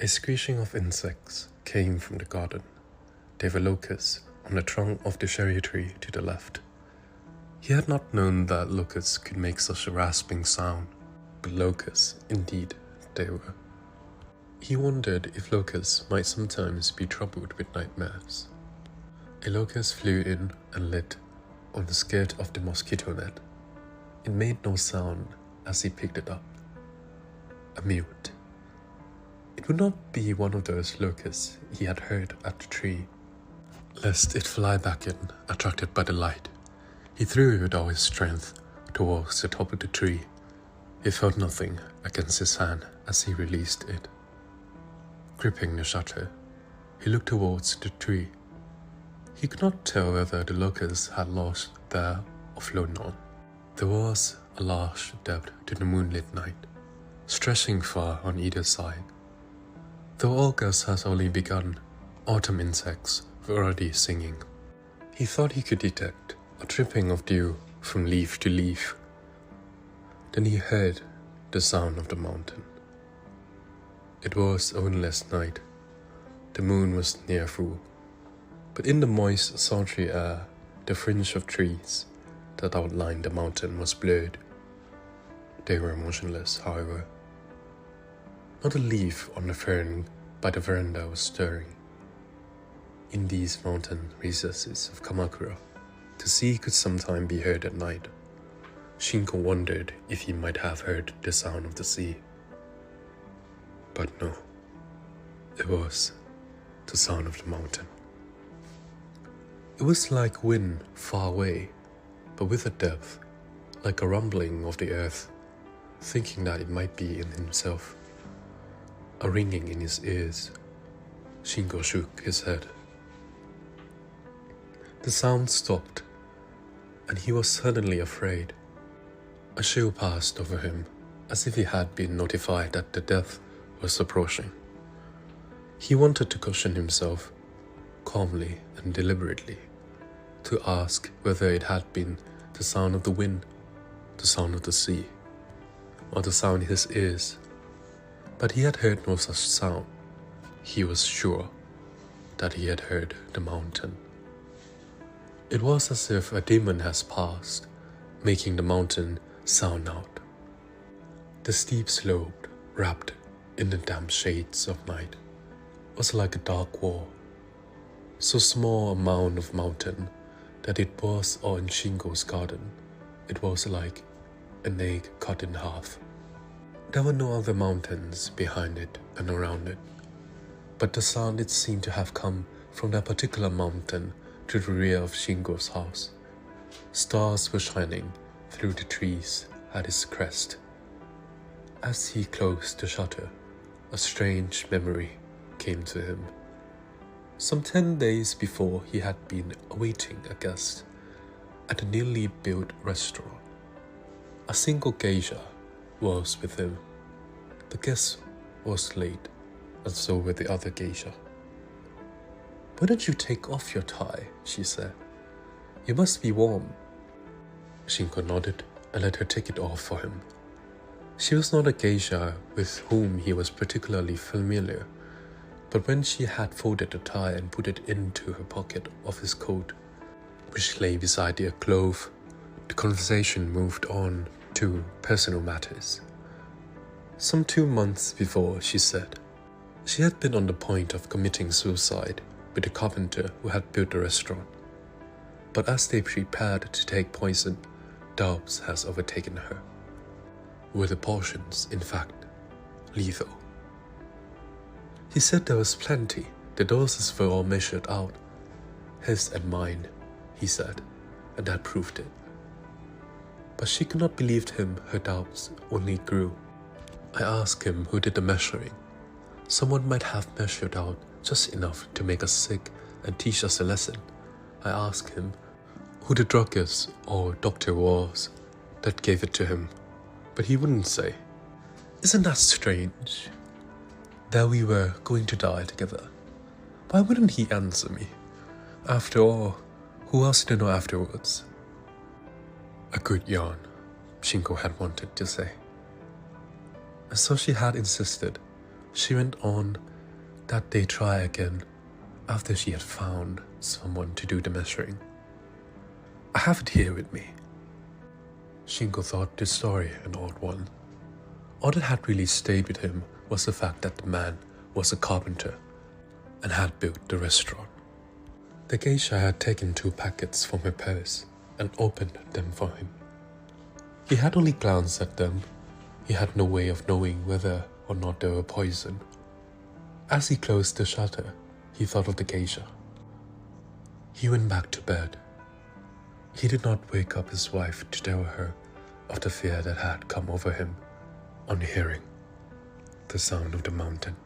A screeching of insects came from the garden. They were locusts on the trunk of the cherry tree to the left. He had not known that locusts could make such a rasping sound, but locusts, indeed, they were. He wondered if locusts might sometimes be troubled with nightmares. A locust flew in and lit on the skirt of the mosquito net. It made no sound as he picked it up. A mute. It would not be one of those locusts he had heard at the tree. Lest it fly back in, attracted by the light, he threw it with all his strength towards the top of the tree. He felt nothing against his hand as he released it. Gripping the shutter, he looked towards the tree. He could not tell whether the locust had lodged there or flown on. There was a large depth to the moonlit night, stretching far on either side. Though August has only begun, autumn insects were already singing. He thought he could detect a dripping of dew from leaf to leaf. Then he heard the sound of the mountain. It was a windless night. The moon was near full, but in the moist, sultry air, the fringe of trees that outlined the mountain was blurred. They were motionless, however. Not a leaf on the fern by the veranda was stirring. In these mountain recesses of Kamakura, the sea could sometimes be heard at night. Shinko wondered if he might have heard the sound of the sea. But no, it was the sound of the mountain. It was like wind far away, but with a depth, like a rumbling of the earth, thinking that it might be in himself. A ringing in his ears. Shinko shook his head. The sound stopped, and he was suddenly afraid. A chill passed over him, as if he had been notified that the death was approaching. He wanted to caution himself, calmly and deliberately, to ask whether it had been the sound of the wind, the sound of the sea, or the sound in his ears. But he had heard no such sound. He was sure that he had heard the mountain. It was as if a demon has passed, making the mountain sound out. The steep slope, wrapped in the damp shades of night, was like a dark wall, so small a mound of mountain that it was all in Shingo's garden. It was like an egg cut in half. There were no other mountains behind it and around it, but the sound it seemed to have come from that particular mountain to the rear of Shingo's house. Stars were shining through the trees at its crest. As he closed the shutter, a strange memory came to him. Some 10 days before, he had been awaiting a guest at a newly built restaurant. A single geisha was with him. The guest was late, and so were the other geisha. "Why don't you take off your tie?" she said. "You must be warm." Shinko nodded and let her take it off for him. She was not a geisha with whom he was particularly familiar, but when she had folded the tie and put it into her pocket of his coat, which lay beside the cloth, the conversation moved on to personal matters. Some 2 months before, she said, she had been on the point of committing suicide with the carpenter who had built the restaurant. But as they prepared to take poison, doubts has overtaken her. Were the portions, in fact, lethal? He said there was plenty. The doses were all measured out. His and mine, he said, and that proved it. But she could not believe him. Her doubts only grew. I asked him who did the measuring. Someone might have measured out just enough to make us sick and teach us a lesson. I asked him who the druggist or doctor was that gave it to him, but he wouldn't say. Isn't that strange? There we were, going to die together. Why wouldn't he answer me? After all, who else to know afterwards? A good yarn, Shinko had wanted to say. And so she had insisted, She went on that they try again after she had found someone to do the measuring. I have it here with me. Shinko thought the story an odd one. All that had really stayed with him was the fact that the man was a carpenter and had built the restaurant. The geisha had taken 2 packets from her purse and opened them for him. He had only glanced at them. He had no way of knowing whether or not they were poison. As he closed the shutter, he thought of the geisha. He went back to bed. He did not wake up his wife to tell her of the fear that had come over him on hearing the sound of the mountain.